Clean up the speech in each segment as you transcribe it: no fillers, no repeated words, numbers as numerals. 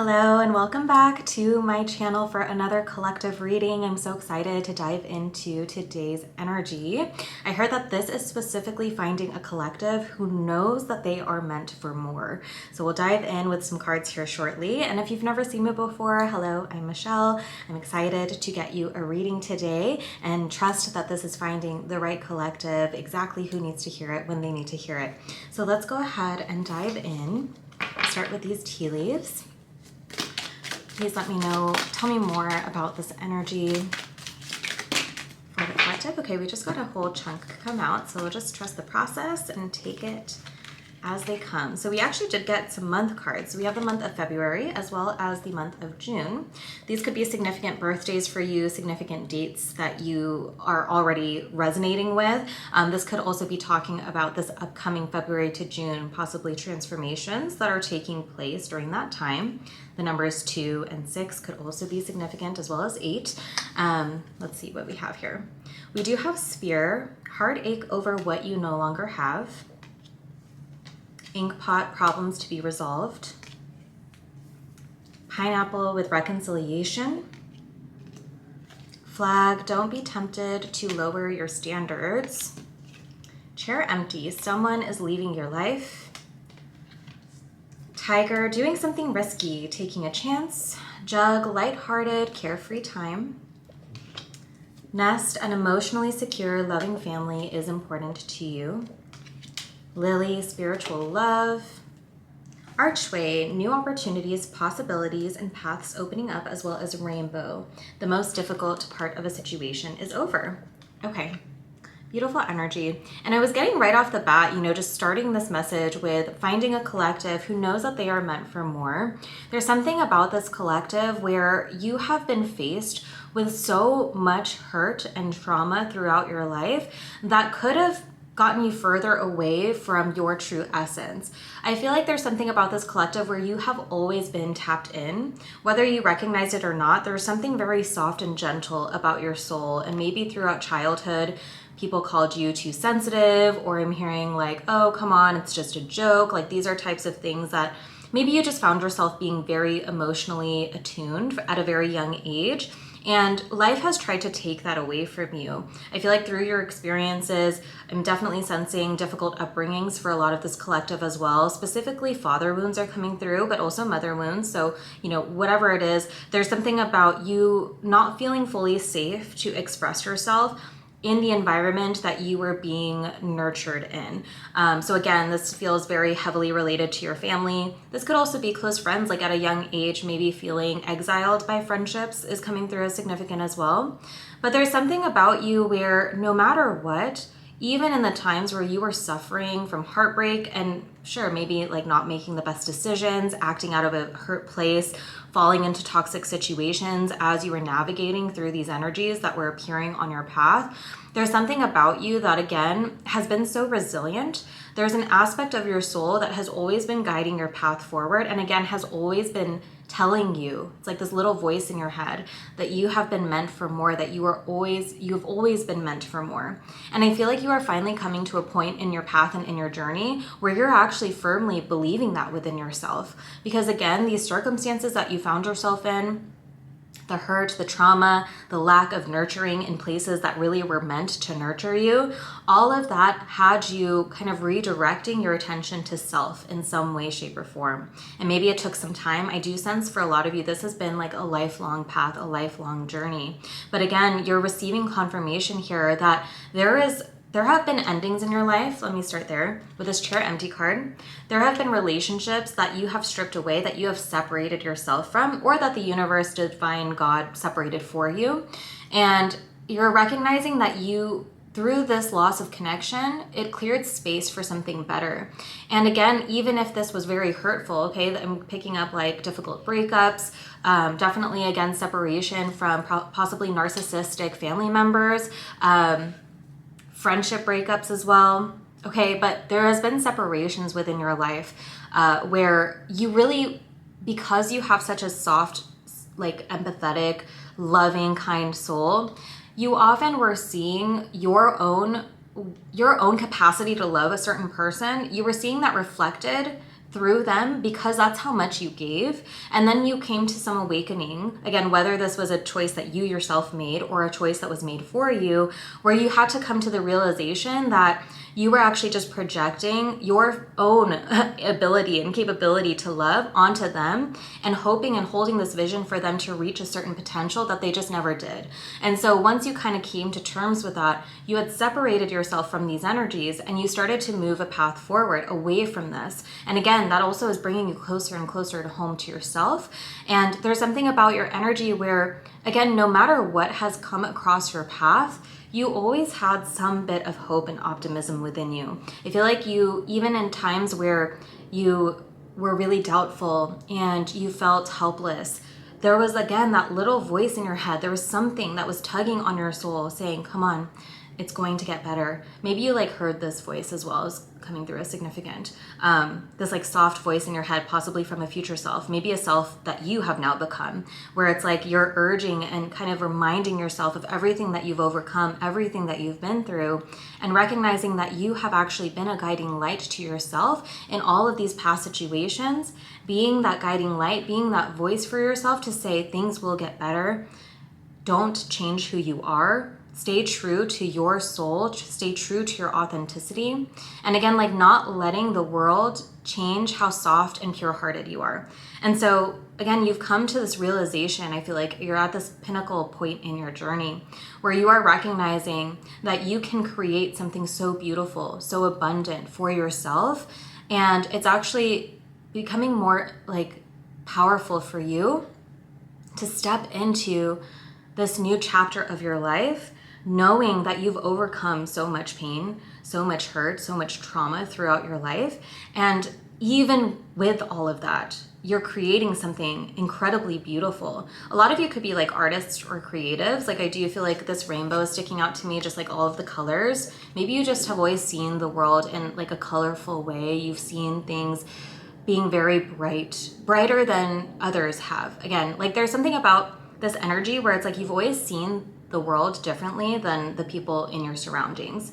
Hello and welcome back to my channel for another collective reading. I'm so excited to dive into today's energy. I heard that this is specifically finding a collective who knows that they are meant for more. So we'll dive in with some cards here shortly. And if you've never seen me before, hello, I'm Michelle. I'm excited to get you a reading today and trust that this is finding the right collective, exactly who needs to hear it when they need to hear it. So let's go ahead and dive in. Start with these tea leaves. Please let me know, tell me more about this energy for the collective. Okay, we just got a whole chunk come out, so we'll just trust the process and take it as they come. So we actually did get some month cards. We have the month of February as well as the month of June. These could be significant birthdays for you, significant dates that you are already resonating with. This could also be talking about this upcoming February to June, possibly transformations that are taking place during that time. The numbers 2 and 6 could also be significant, as well as 8. Let's see what we have here. We do have Spear, heartache over what you no longer have. Inkpot, problems to be resolved. Pineapple with reconciliation. Flag, don't be tempted to lower your standards. Chair empty, someone is leaving your life. Tiger, doing something risky, taking a chance. Jug, lighthearted, carefree time. Nest, an emotionally secure, loving family is important to you. Lily, spiritual love. Archway, new opportunities, possibilities, and paths opening up, as well as rainbow. The most difficult part of a situation is over. Okay, beautiful energy. And I was getting right off the bat, just starting this message with finding a collective who knows that they are meant for more. There's something about this collective where you have been faced with so much hurt and trauma throughout your life that could have gotten you further away from your true essence. I feel like there's something about this collective where you have always been tapped in. Whether you recognize it or not, there's something very soft and gentle about your soul. And maybe throughout childhood, people called you too sensitive, or I'm hearing like, oh, come on, it's just a joke. Like these are types of things that maybe you just found yourself being very emotionally attuned at a very young age. And life has tried to take that away from you. I feel like through your experiences, I'm definitely sensing difficult upbringings for a lot of this collective as well. Specifically, father wounds are coming through, but also mother wounds. So, whatever it is, there's something about you not feeling fully safe to express yourself in the environment that you were being nurtured in. So again, this feels very heavily related to your family. This could also be close friends, like at a young age, maybe feeling exiled by friendships is coming through as significant as well. But there's something about you where no matter what, even in the times where you were suffering from heartbreak and sure, maybe like not making the best decisions, acting out of a hurt place, falling into toxic situations as you were navigating through these energies that were appearing on your path, there's something about you that again has been so resilient. There's an aspect of your soul that has always been guiding your path forward and again has always been telling you, it's like this little voice in your head, that you have been meant for more, that you've always been meant for more. And I feel like you are finally coming to a point in your path and in your journey where you're actually firmly believing that within yourself. Because again, these circumstances that you found yourself in, the hurt, the trauma, the lack of nurturing in places that really were meant to nurture you, all of that had you kind of redirecting your attention to self in some way, shape, or form. And maybe it took some time. I do sense for a lot of you, this has been like a lifelong path, a lifelong journey. But again, you're receiving confirmation here that there have been endings in your life. Let me start there with this chair empty card. There have been relationships that you have stripped away, that you have separated yourself from, or that the universe, divine God, separated for you. And you're recognizing that through this loss of connection, it cleared space for something better. And again, even if this was very hurtful, okay, I'm picking up like difficult breakups, definitely again, separation from possibly narcissistic family members, friendship breakups as well. Okay, but there has been separations within your life where you really, because you have such a soft, like empathetic, loving, kind soul, you often were seeing your own capacity to love a certain person. You were seeing that reflected through them because that's how much you gave. And then you came to some awakening, again, whether this was a choice that you yourself made or a choice that was made for you, where you had to come to the realization that you were actually just projecting your own ability and capability to love onto them and hoping and holding this vision for them to reach a certain potential that they just never did. And so once you kind of came to terms with that, you had separated yourself from these energies and you started to move a path forward away from this. And again, that also is bringing you closer and closer to home to yourself. And there's something about your energy where, again, no matter what has come across your path, you always had some bit of hope and optimism within you. I feel like you, even in times where you were really doubtful and you felt helpless, there was, again, that little voice in your head. There was something that was tugging on your soul saying, come on, it's going to get better. Maybe you like heard this voice as well as coming through as significant. This like soft voice in your head, possibly from a future self, maybe a self that you have now become, where it's like you're urging and kind of reminding yourself of everything that you've overcome, everything that you've been through, and recognizing that you have actually been a guiding light to yourself in all of these past situations, being that guiding light, being that voice for yourself to say things will get better. Don't change who you are. Stay true to your soul, stay true to your authenticity. And again, like not letting the world change how soft and pure-hearted you are. And so again, you've come to this realization. I feel like you're at this pinnacle point in your journey where you are recognizing that you can create something so beautiful, so abundant for yourself. And it's actually becoming more like powerful for you to step into this new chapter of your life, knowing that you've overcome so much pain, so much hurt, so much trauma throughout your life. And even with all of that, you're creating something incredibly beautiful. A lot of you could be like artists or creatives. Like I do feel like this rainbow is sticking out to me, just like all of the colors. Maybe you just have always seen the world in like a colorful way. You've seen things being very bright, brighter than others have. Again, like there's something about this energy where it's like you've always seen the world differently than the people in your surroundings.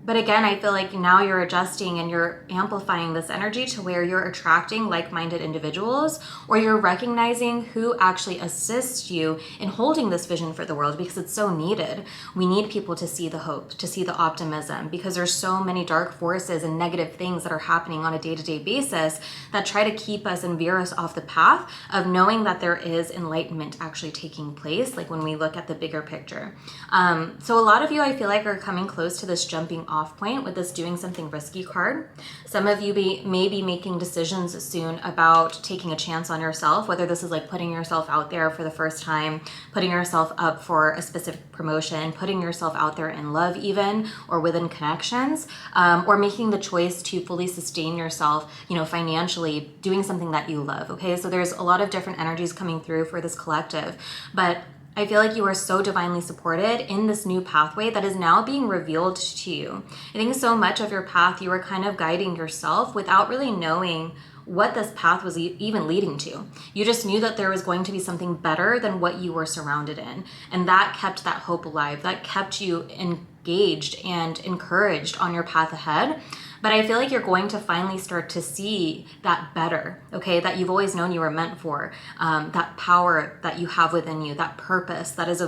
But again, I feel like now you're adjusting and you're amplifying this energy to where you're attracting like-minded individuals, or you're recognizing who actually assists you in holding this vision for the world, because it's so needed. We need people to see the hope, to see the optimism, because there's so many dark forces and negative things that are happening on a day-to-day basis that try to keep us and veer us off the path of knowing that there is enlightenment actually taking place, like when we look at the bigger picture. So a lot of you, I feel like, are coming close to this jumping off point with this doing something risky card. Some of you may be making decisions soon about taking a chance on yourself, whether this is like putting yourself out there for the first time, putting yourself up for a specific promotion, putting yourself out there in love even, or within connections, or making the choice to fully sustain yourself, financially, doing something that you love, okay? So there's a lot of different energies coming through for this collective, but I feel like you are so divinely supported in this new pathway that is now being revealed to you. I think so much of your path, you were kind of guiding yourself without really knowing what this path was even leading to. You just knew that there was going to be something better than what you were surrounded in. And that kept that hope alive. That kept you engaged and encouraged on your path ahead. But I feel like you're going to finally start to see that better, okay, that you've always known you were meant for, that power that you have within you, that purpose that is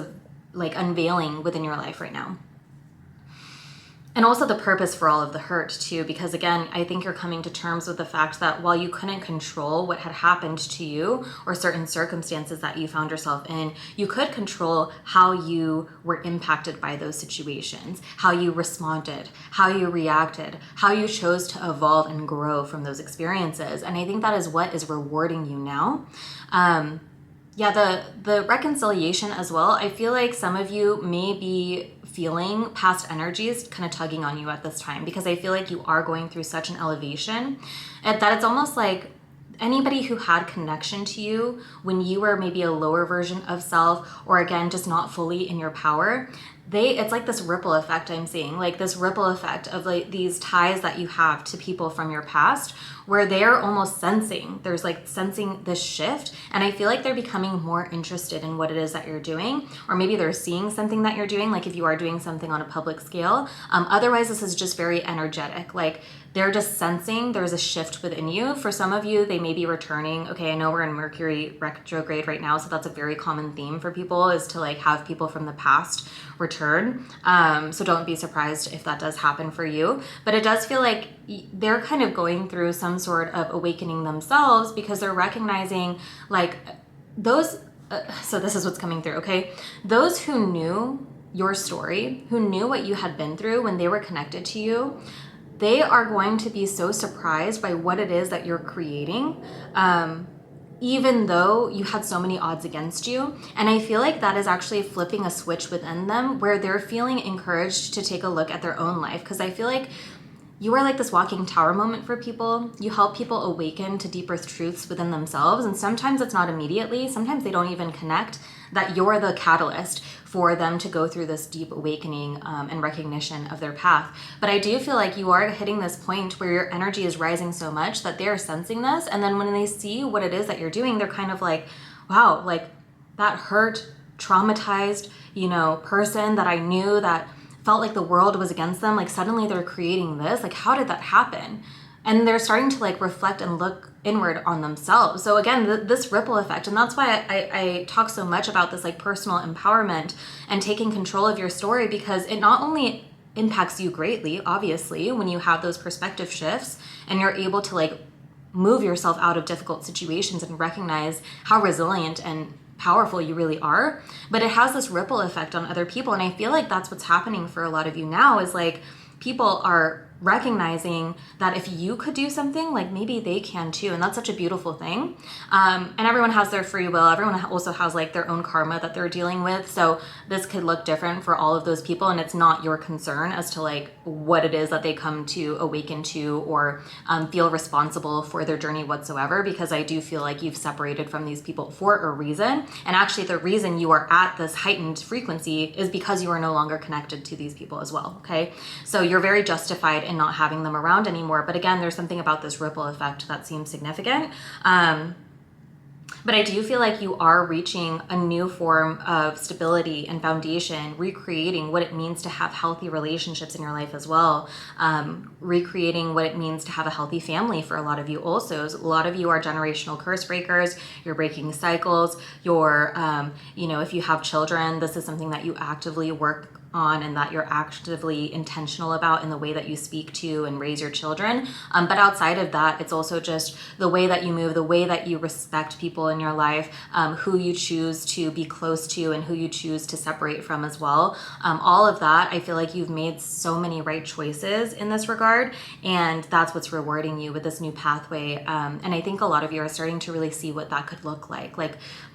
unveiling within your life right now. And also the purpose for all of the hurt too, because again, I think you're coming to terms with the fact that while you couldn't control what had happened to you or certain circumstances that you found yourself in, you could control how you were impacted by those situations, how you responded, how you reacted, how you chose to evolve and grow from those experiences. And I think that is what is rewarding you now. The reconciliation as well. I feel like some of you may be feeling past energies kind of tugging on you at this time, because I feel like you are going through such an elevation that it's almost like anybody who had connection to you when you were maybe a lower version of self, or again, just not fully in your power, it's like this ripple effect I'm seeing, like this ripple effect of like these ties that you have to people from your past, where they're almost sensing this shift. And I feel like they're becoming more interested in what it is that you're doing, or maybe they're seeing something that you're doing, like if you are doing something on a public scale. Otherwise, this is just very energetic. Like they're just sensing there's a shift within you. For some of you, they may be returning. Okay, I know we're in Mercury retrograde right now, so that's a very common theme for people, is to like have people from the past return. So don't be surprised if that does happen for you. But it does feel like they're kind of going through some sort of awakening themselves, because they're recognizing like those. So this is what's coming through, okay? Those who knew your story, who knew what you had been through when they were connected to you, they are going to be so surprised by what it is that you're creating, even though you had so many odds against you. And I feel like that is actually flipping a switch within them, where they're feeling encouraged to take a look at their own life. Because I feel like you are like this walking tower moment for people. You help people awaken to deeper truths within themselves. And sometimes it's not immediately. Sometimes they don't even connect that you're the catalyst for them to go through this deep awakening and recognition of their path. But I do feel like you are hitting this point where your energy is rising so much that they're sensing this. And then when they see what it is that you're doing, they're kind of like, wow, like that hurt, traumatized, person that I knew that felt like the world was against them, like suddenly they're creating this. Like, how did that happen? And they're starting to like reflect and look inward on themselves. So again, this ripple effect, and that's why I talk so much about this like personal empowerment and taking control of your story, because it not only impacts you greatly, obviously, when you have those perspective shifts and you're able to like move yourself out of difficult situations and recognize how resilient and powerful you really are, but it has this ripple effect on other people. And I feel like that's what's happening for a lot of you now, is like people are recognizing that if you could do something, like maybe they can too. And that's such a beautiful thing. And everyone has their free will. Everyone also has like their own karma that they're dealing with. So this could look different for all of those people. And it's not your concern as to like what it is that they come to awaken to, or feel responsible for their journey whatsoever, because I do feel like you've separated from these people for a reason. And actually the reason you are at this heightened frequency is because you are no longer connected to these people as well. Okay. So you're very justified in not having them around anymore. But again, there's something about this ripple effect that seems significant. But I do feel like you are reaching a new form of stability and foundation, recreating what it means to have healthy relationships in your life as well. Recreating what it means to have a healthy family for a lot of you also. A lot of you are generational curse breakers. You're breaking cycles. You're, if you have children, this is something that you actively work on and that you're actively intentional about in the way that you speak to and raise your children. But outside of that, it's also just the way that you move, the way that you respect people in your life, who you choose to be close to and who you choose to separate from as well. All of that, I feel like you've made so many right choices in this regard, and that's what's rewarding you with this new pathway. And I think a lot of you are starting to really see what that could look like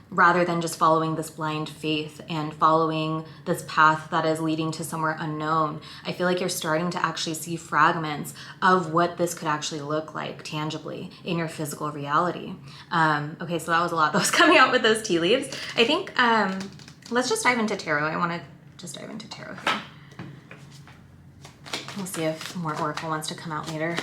rather than just following this blind faith and following this path that is leading to somewhere unknown. I feel like you're starting to actually see fragments of what this could actually look like tangibly in your physical reality. Okay, so that was a lot that was coming out with those tea leaves. I think, let's just dive into tarot. I want to just dive into tarot here. We'll see if more Oracle wants to come out later.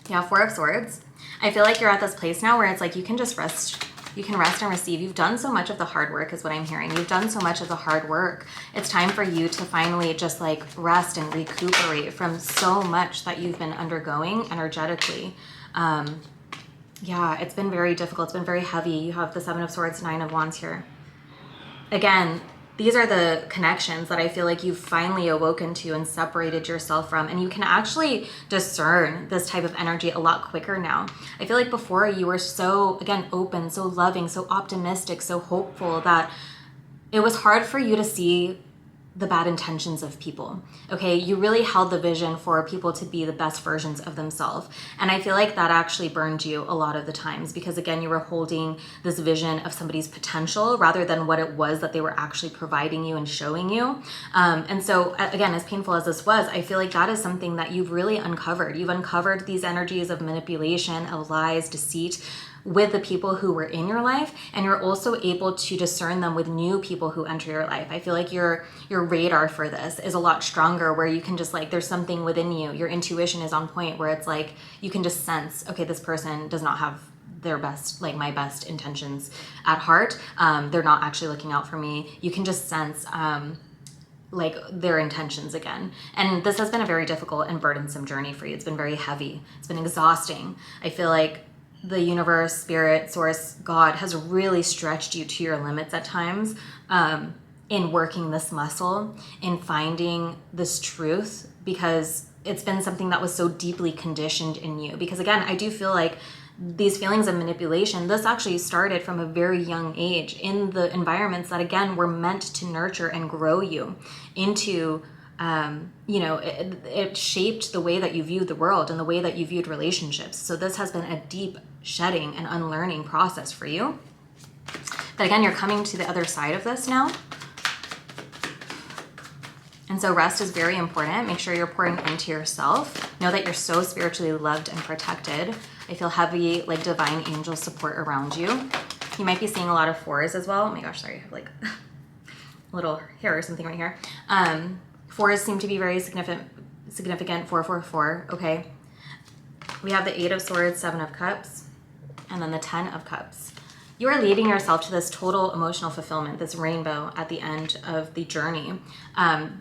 Yeah, Four of Swords. I feel like you're at this place now where it's like you can just rest. You can rest and receive. You've done so much of the hard work is what I'm hearing. You've done so much of the hard work. It's time for you to finally just like rest and recuperate from so much that you've been undergoing energetically. Yeah, it's been very difficult. It's been very heavy. You have the Seven of Swords, Nine of Wands here. Again, these are the connections that I feel like you've finally awoken to and separated yourself from. And you can actually discern this type of energy a lot quicker now. I feel like before you were so, again, open, so loving, so optimistic, so hopeful that it was hard for you to see the bad intentions of people. Okay, you really held the vision for people to be the best versions of themselves. And I feel like that actually burned you a lot of the times, because again, you were holding this vision of somebody's potential rather than what it was that they were actually providing you and showing you. And so again, as painful as this was, I feel like that is something that you've really uncovered. You've uncovered these energies of manipulation, of lies, deceit, with the people who were in your life, and you're also able to discern them with new people who enter your life. I feel like your radar for this is a lot stronger, where you can just like, there's something within you, your intuition is on point, where it's like you can just sense, okay, this person does not have their best, like my best intentions at heart. They're not actually looking out for me. You can just sense like their intentions again. And this has been a very difficult and burdensome journey for you. It's been very heavy. It's been exhausting. I feel like the universe, spirit, source, God has really stretched you to your limits at times, in working this muscle, in finding this truth, because it's been something that was so deeply conditioned in you. Because again, I do feel like these feelings of manipulation, this actually started from a very young age in the environments that, again, were meant to nurture and grow you into, it shaped the way that you viewed the world and the way that you viewed relationships. So this has been a deep shedding and unlearning process for you. But again, you're coming to the other side of this now. And so rest is very important. Make sure you're pouring into yourself. Know that you're so spiritually loved and protected. I feel heavy, like divine angel support around you. You might be seeing a lot of 4s as well. Oh my gosh, sorry, I have like a little hair or something right here. 4s seem to be very significant, 444, okay? We have the 8 of Swords, 7 of Cups, and then the 10 of Cups. You are leading yourself to this total emotional fulfillment, this rainbow at the end of the journey.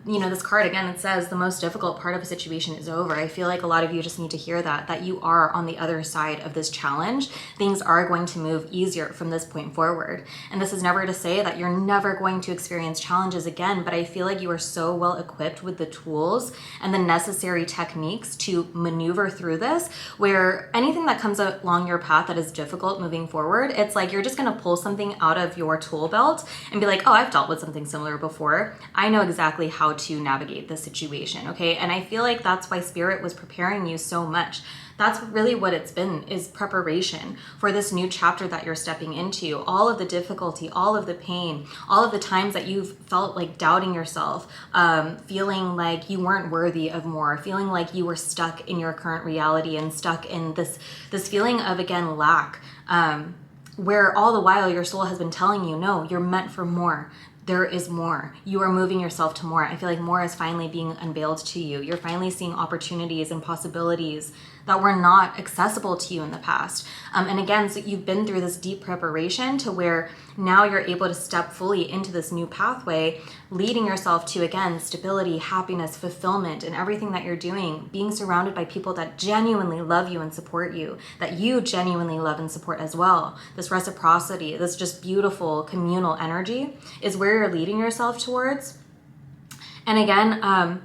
This card, again, it says the most difficult part of a situation is over. I feel like a lot of you just need to hear that you are on the other side of this challenge. Things are going to move easier from this point forward. And this is never to say that you're never going to experience challenges again, but I feel like you are so well equipped with the tools and the necessary techniques to maneuver through this, where anything that comes along your path that is difficult moving forward, it's like you're just going to pull something out of your tool belt and be like, oh, I've dealt with something similar before. I know exactly how to navigate this situation, okay? And I feel like that's why Spirit was preparing you so much. That's really what it's been, is preparation for this new chapter that you're stepping into. All of the difficulty, all of the pain, all of the times that you've felt like doubting yourself, feeling like you weren't worthy of more, feeling like you were stuck in your current reality and stuck in this feeling of, again, lack. Where all the while your soul has been telling you, no, you're meant for more. There is more. You are moving yourself to more. I feel like more is finally being unveiled to you. You're finally seeing opportunities and possibilities that were not accessible to you in the past. And again, so you've been through this deep preparation to where now you're able to step fully into this new pathway, leading yourself to, again, stability, happiness, fulfillment, and everything that you're doing, being surrounded by people that genuinely love you and support you, that you genuinely love and support as well. This reciprocity, this just beautiful communal energy is where you're leading yourself towards. And again,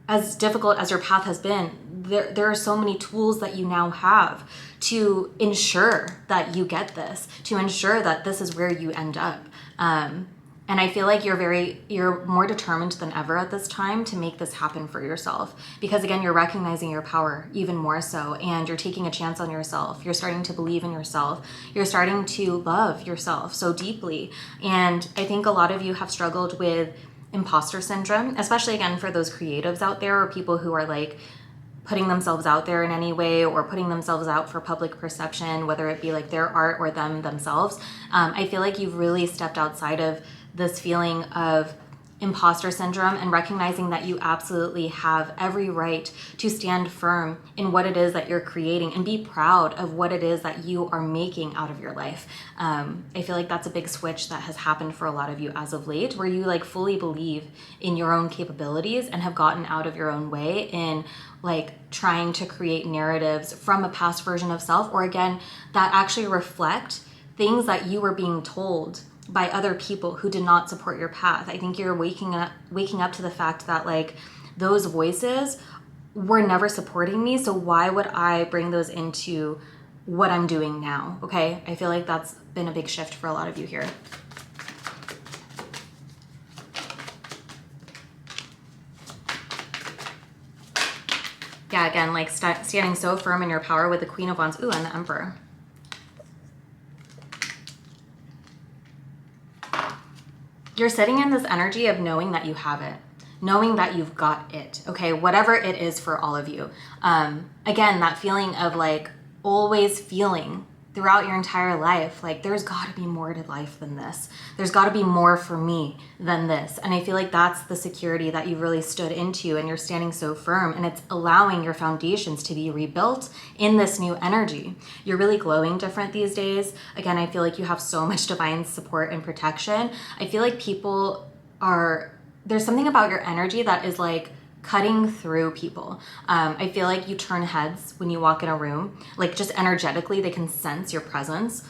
as difficult as your path has been, there are so many tools that you now have to ensure that you get this, to ensure that this is where you end up. And I feel like you're more determined than ever at this time to make this happen for yourself. Because again, you're recognizing your power even more so, and you're taking a chance on yourself. You're starting to believe in yourself. You're starting to love yourself so deeply. And I think a lot of you have struggled with imposter syndrome, especially again for those creatives out there, or people who are like putting themselves out there in any way, or putting themselves out for public perception, whether it be like their art or themselves. I feel like you've really stepped outside of this feeling of imposter syndrome and recognizing that you absolutely have every right to stand firm in what it is that you're creating and be proud of what it is that you are making out of your life. I feel like that's a big switch that has happened for a lot of you as of late, where you like fully believe in your own capabilities and have gotten out of your own way in like trying to create narratives from a past version of self, or again, that actually reflect things that you were being told by other people who did not support your path. I think you're waking up to the fact that like those voices were never supporting me, so why would I bring those into what I'm doing now? Okay, I feel like that's been a big shift for a lot of you here. Yeah, again, like standing so firm in your power with the Queen of Wands, ooh, and the Emperor. You're sitting in this energy of knowing that you have it, knowing that you've got it, okay? Whatever it is for all of you. Again, that feeling of like always feeling throughout your entire life, like there's got to be more to life than this. There's got to be more for me than this. And I feel like that's the security that you've really stood into, and you're standing so firm, and it's allowing your foundations to be rebuilt in this new energy. You're really glowing different these days. Again, I feel like you have so much divine support and protection. I feel like there's something about your energy that is like cutting through people. I feel like you turn heads when you walk in a room, like just energetically, they can sense your presence.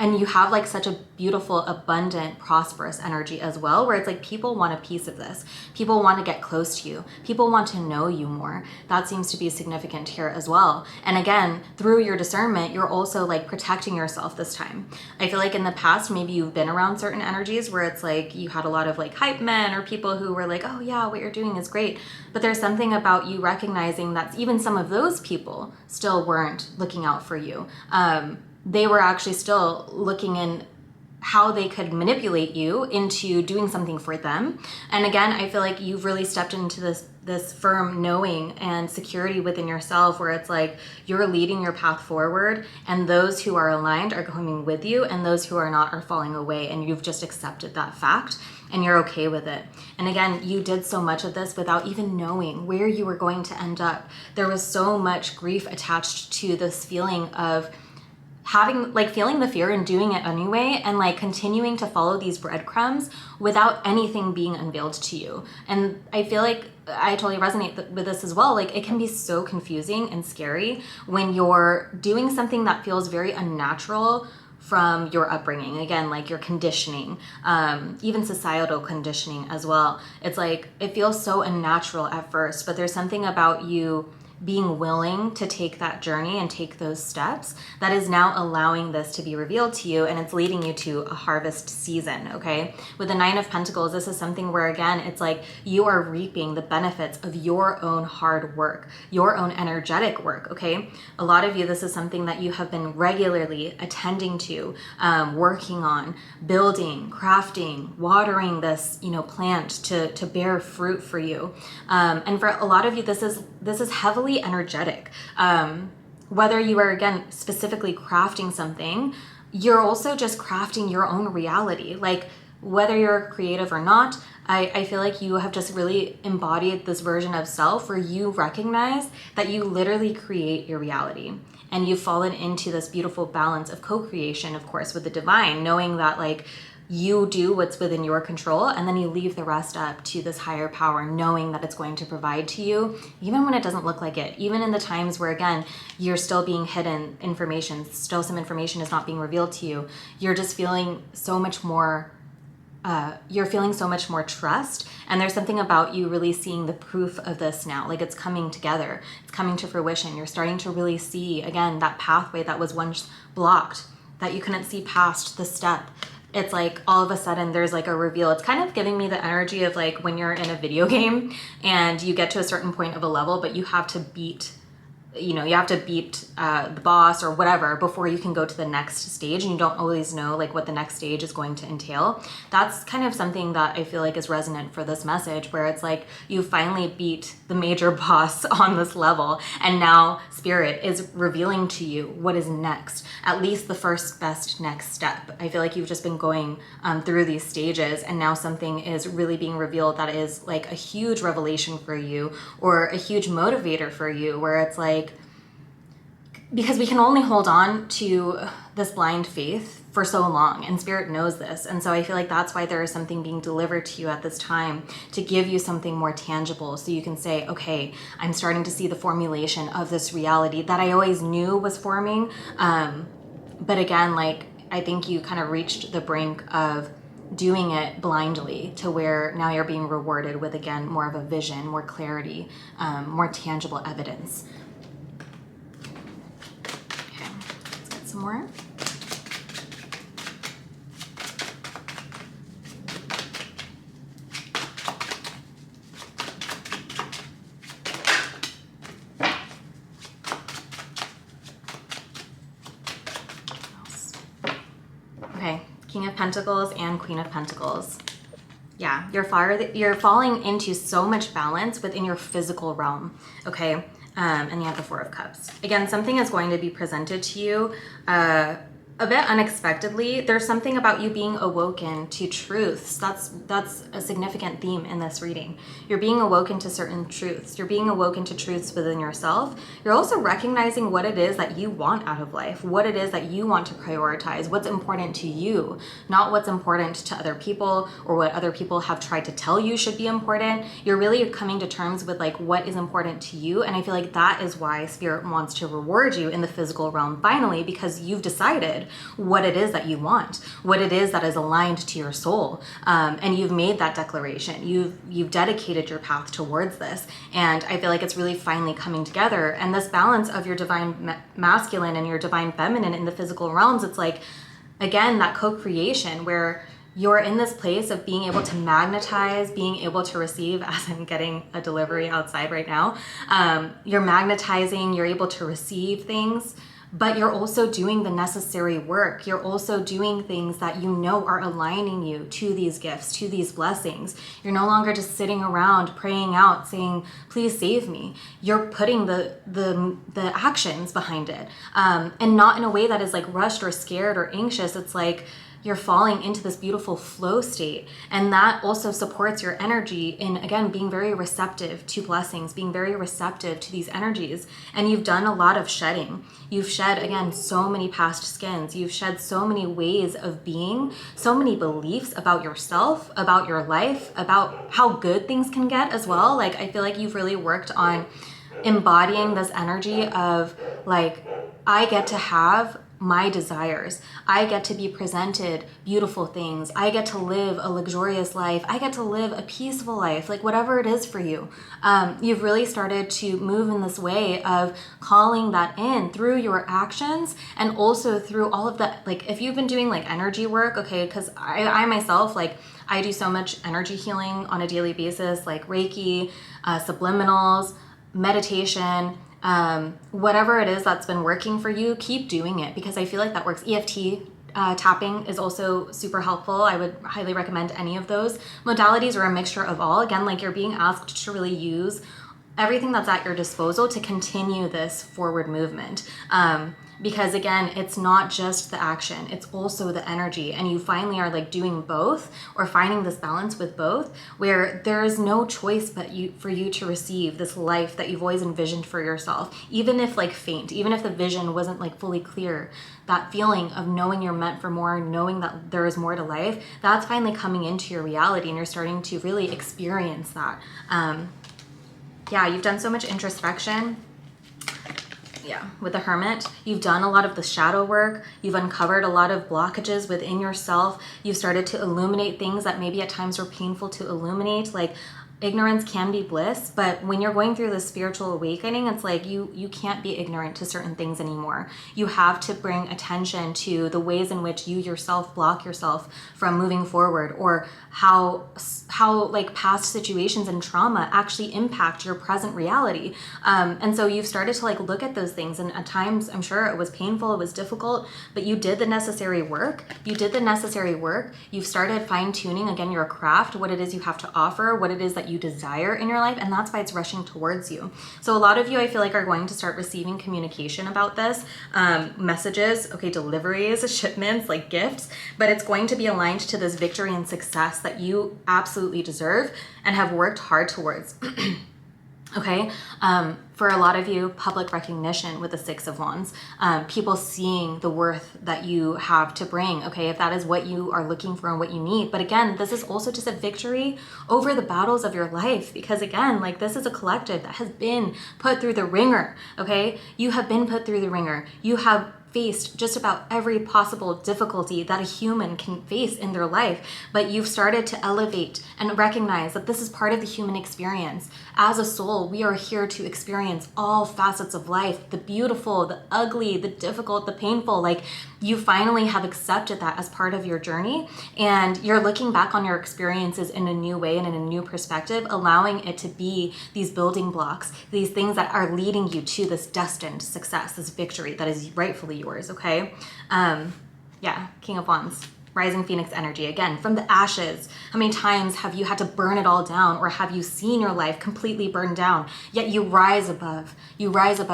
And you have like such a beautiful, abundant, prosperous energy as well, where it's like people want a piece of this. People want to get close to you. People want to know you more. That seems to be significant here as well. And again, through your discernment, you're also like protecting yourself this time. I feel like in the past, maybe you've been around certain energies where it's like you had a lot of like hype men or people who were like, oh yeah, what you're doing is great. But there's something about you recognizing that even some of those people still weren't looking out for you. They were actually still looking in how they could manipulate you into doing something for them. And again, I feel like you've really stepped into this firm knowing and security within yourself, where it's like you're leading your path forward, and those who are aligned are coming with you, and those who are not are falling away, and you've just accepted that fact and you're okay with it. And again, you did so much of this without even knowing where you were going to end up. There was so much grief attached to this feeling of feeling the fear and doing it anyway, and like continuing to follow these breadcrumbs without anything being unveiled to you. And I feel like I totally resonate with this as well. Like it can be so confusing and scary when you're doing something that feels very unnatural from your upbringing. Again, like your conditioning, even societal conditioning as well. It's like, it feels so unnatural at first, but there's something about you being willing to take that journey and take those steps that is now allowing this to be revealed to you, and it's leading you to a harvest season. Okay, with the Nine of Pentacles, this is something where again it's like you are reaping the benefits of your own hard work, your own energetic work. Okay, a lot of you, this is something that you have been regularly attending to, working on, building, crafting, watering this plant to bear fruit for you. And for a lot of you, this is heavily energetic. Whether you are again specifically crafting something, you're also just crafting your own reality. Like whether you're creative or not, I feel like you have just really embodied this version of self where you recognize that you literally create your reality, and you've fallen into this beautiful balance of co-creation, of course, with the divine, knowing that like you do what's within your control, and then you leave the rest up to this higher power, knowing that it's going to provide to you, even when it doesn't look like it. Even in the times where, again, you're still being hidden information, still some information is not being revealed to you, you're just feeling so much more, trust. And there's something about you really seeing the proof of this now. Like it's coming together, it's coming to fruition. You're starting to really see, again, that pathway that was once blocked, that you couldn't see past the step. It's like all of a sudden there's like a reveal. It's kind of giving me the energy of like when you're in a video game and you get to a certain point of a level, but you have to beat the boss or whatever before you can go to the next stage, and you don't always know like what the next stage is going to entail. That's kind of something that I feel like is resonant for this message, where it's like you finally beat the major boss on this level, and now Spirit is revealing to you what is next, at least the first best next step. I feel like you've just been going through these stages, and now something is really being revealed that is like a huge revelation for you, or a huge motivator for you, where it's like, because we can only hold on to this blind faith for so long, and Spirit knows this. And so I feel like that's why there is something being delivered to you at this time to give you something more tangible, so you can say, okay, I'm starting to see the formulation of this reality that I always knew was forming. But again, like I think you kind of reached the brink of doing it blindly, to where now you're being rewarded with, again, more of a vision, more clarity, more tangible evidence. Some more. Okay, King of Pentacles and Queen of Pentacles. Yeah, you're falling into so much balance within your physical realm, okay? And you have the Four of Cups. Again, something is going to be presented to you a bit unexpectedly. There's something about you being awoken to truths. That's a significant theme in this reading. You're being awoken to certain truths. You're being awoken to truths within yourself. You're also recognizing what it is that you want out of life, what it is that you want to prioritize, what's important to you, not what's important to other people or what other people have tried to tell you should be important. You're really coming to terms with like what is important to you. And I feel like that is why Spirit wants to reward you in the physical realm finally, because you've decided what it is that you want, what it is that is aligned to your soul, and you've made that declaration. You've dedicated your path towards this, and I feel like it's really finally coming together. And this balance of your divine masculine and your divine feminine in the physical realms, it's like, again, that co-creation where you're in this place of being able to magnetize, being able to receive, as I'm getting a delivery outside right now. You're magnetizing, you're able to receive things, but you're also doing the necessary work. You're also doing things that you know are aligning you to these gifts, to these blessings. You're no longer just sitting around praying out, saying, please save me. You're putting the actions behind it. And not in a way that is like rushed or scared or anxious. It's like, you're falling into this beautiful flow state. And that also supports your energy in, again, being very receptive to blessings, being very receptive to these energies. And you've done a lot of shedding. You've shed, again, so many past skins. You've shed so many ways of being, so many beliefs about yourself, about your life, about how good things can get as well. Like, I feel like you've really worked on embodying this energy of like, I get to have my desires. I get to be presented beautiful things. I get to live a luxurious life. I get to live a peaceful life, like whatever it is for you. You've really started to move in this way of calling that in through your actions and also through all of that. Like if you've been doing like energy work, okay, because I myself, like I do so much energy healing on a daily basis, like Reiki, subliminals, meditation, whatever it is that's been working for you, keep doing it because I feel like that works. EFT tapping is also super helpful. I would highly recommend any of those modalities or a mixture of all. Again, like you're being asked to really use everything that's at your disposal to continue this forward movement. Because again, it's not just the action, it's also the energy. And you finally are like doing both or finding this balance with both where there is no choice but for you to receive this life that you've always envisioned for yourself. Even if like faint, even if the vision wasn't like fully clear, that feeling of knowing you're meant for more, knowing that there is more to life, that's finally coming into your reality and you're starting to really experience that. Yeah, you've done so much introspection. Yeah, with the Hermit, you've done a lot of the shadow work. You've uncovered a lot of blockages within yourself. You've started to illuminate things that maybe at times were painful to illuminate. Like ignorance can be bliss, but when you're going through this spiritual awakening, it's like you can't be ignorant to certain things anymore. You have to bring attention to the ways in which you yourself block yourself from moving forward, or how like past situations and trauma actually impact your present reality. And so you've started to like look at those things, and at times I'm sure it was painful, it was difficult, but you did the necessary work. You've started fine-tuning again your craft, what it is you have to offer, what it is that you desire in your life, and that's why it's rushing towards you. So a lot of you, I feel like, are going to start receiving communication about this, messages, okay, deliveries, shipments, like gifts, but it's going to be aligned to this victory and success that you absolutely deserve and have worked hard towards. Okay, for a lot of you, public recognition with the Six of Wands, people seeing the worth that you have to bring, okay, if that is what you are looking for and what you need. But again, this is also just a victory over the battles of your life, because again, like this is a collective that has been put through the ringer, okay? You have been put through the ringer. You have faced just about every possible difficulty that a human can face in their life, but you've started to elevate and recognize that this is part of the human experience. As a soul, we are here to experience all facets of life, the beautiful, the ugly, the difficult, the painful. Like you finally have accepted that as part of your journey, and you're looking back on your experiences in a new way and in a new perspective, allowing it to be these building blocks, these things that are leading you to this destined success, this victory that is rightfully yours, okay? Yeah, King of Wands, rising phoenix energy again, from the ashes. How many times have you had to burn it all down, or have you seen your life completely burned down, yet you rise above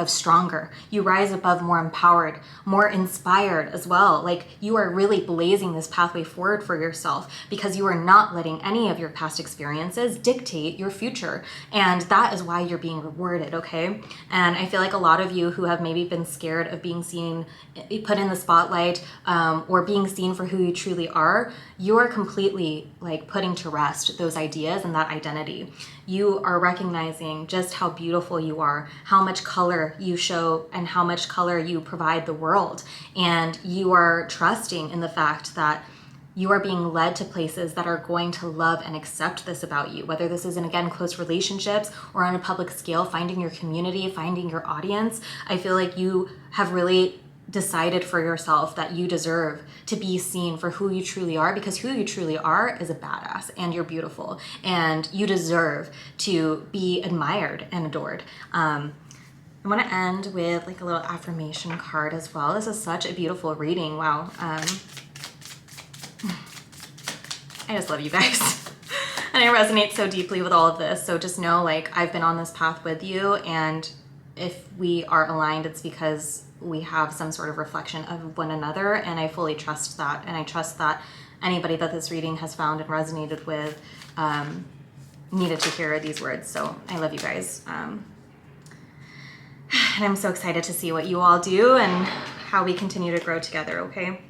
stronger, you rise above more empowered, more inspired as well. Like, you are really blazing this pathway forward for yourself because you are not letting any of your past experiences dictate your future. And that is why you're being rewarded, okay? And I feel like a lot of you who have maybe been scared of being seen, put in the spotlight, or being seen for who you truly are, you are completely like putting to rest those ideas and that identity. You are recognizing just how beautiful you are, how much color you show, and how much color you provide the world. And you are trusting in the fact that you are being led to places that are going to love and accept this about you, whether this is in, again, close relationships or on a public scale, finding your community, finding your audience. I feel like you have really decided for yourself that you deserve to be seen for who you truly are, because who you truly are is a badass, and you're beautiful, and you deserve to be admired and adored. I want to end with like a little affirmation card as well. This is such a beautiful reading. Wow. I just love you guys. And I resonate so deeply with all of this. So just know, like, I've been on this path with you, and if we are aligned, it's because we have some sort of reflection of one another, and I fully trust that. And I trust that anybody that this reading has found and resonated with needed to hear these words. So I love you guys. And I'm so excited to see what you all do and how we continue to grow together, okay?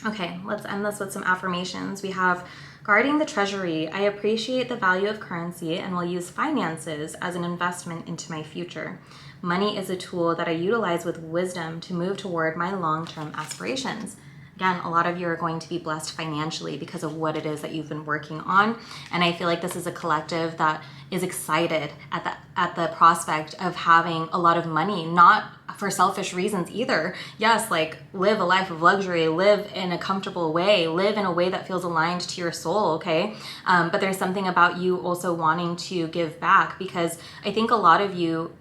Okay, let's end this with some affirmations. We have, guarding the treasury, I appreciate the value of currency and will use finances as an investment into my future. Money is a tool that I utilize with wisdom to move toward my long-term aspirations. Again, a lot of you are going to be blessed financially because of what it is that you've been working on. And I feel like this is a collective that is excited at the prospect of having a lot of money, not for selfish reasons either. Yes, like, live a life of luxury, live in a comfortable way, live in a way that feels aligned to your soul, okay? But there's something about you also wanting to give back, because I think a lot of you,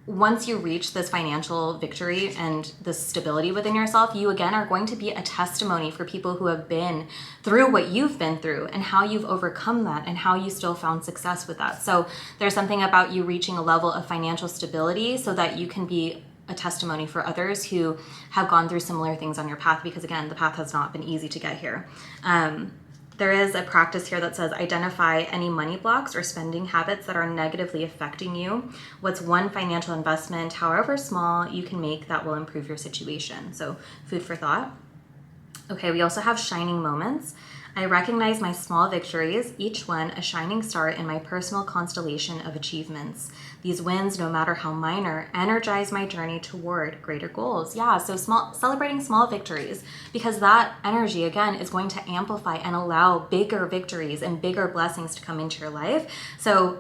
once you reach this financial victory and this stability within yourself, you again are going to be a testimony for people who have been through what you've been through and how you've overcome that and how you still found success with that. So there's something about you reaching a level of financial stability so that you can be a testimony for others who have gone through similar things on your path, because again, the path has not been easy to get here. There is a practice here that says, identify any money blocks or spending habits that are negatively affecting you. What's one financial investment, however small, you can make that will improve your situation? So food for thought. Okay, we also have shining moments. I recognize my small victories, each one a shining star in my personal constellation of achievements. These wins, no matter how minor, energize my journey toward greater goals. Yeah, so celebrating small victories, because that energy, again, is going to amplify and allow bigger victories and bigger blessings to come into your life. So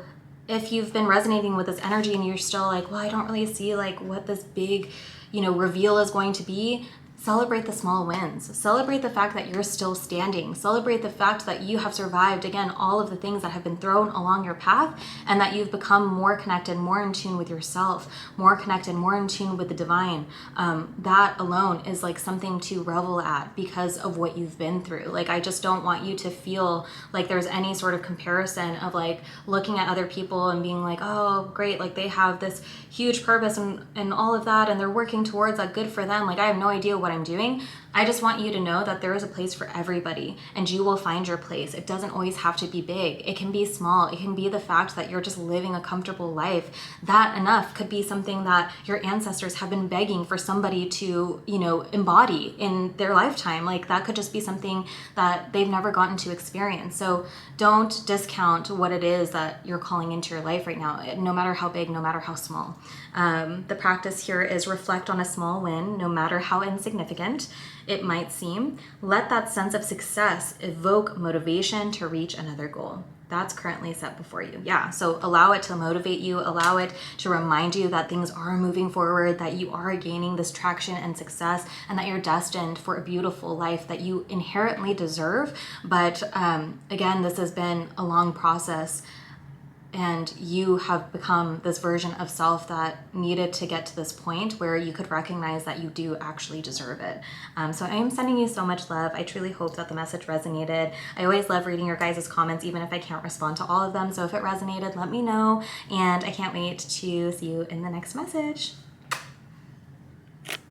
if you've been resonating with this energy and you're still like, well, I don't really see like what this big, reveal is going to be, celebrate the small wins. Celebrate the fact that you're still standing. Celebrate the fact that you have survived, again, all of the things that have been thrown along your path, and that you've become more connected, more in tune with yourself, more connected, more in tune with the divine. That alone is like something to revel at because of what you've been through. Like, I just don't want you to feel like there's any sort of comparison of like looking at other people and being like, oh, great, like they have this huge purpose and all of that, and they're working towards that, good for them. Like, I have no idea what I'm doing. I just want you to know that there is a place for everybody, and you will find your place. It doesn't always have to be big. It can be small. It can be the fact that you're just living a comfortable life. That enough could be something that your ancestors have been begging for somebody to, embody in their lifetime. Like, that could just be something that they've never gotten to experience. So don't discount what it is that you're calling into your life right now, no matter how big, no matter how small. The practice here is reflect on a small win, no matter how insignificant it might seem. Let that sense of success evoke motivation to reach another goal that's currently set before you. Yeah, so allow it to motivate you, allow it to remind you that things are moving forward, that you are gaining this traction and success, and that you're destined for a beautiful life that you inherently deserve. But again, this has been a long process. and you have become this version of self that needed to get to this point where you could recognize that you do actually deserve it. So I am sending you so much love. I truly hope that the message resonated. I always love reading your guys' comments, even if I can't respond to all of them. So if it resonated, let me know. And I can't wait to see you in the next message.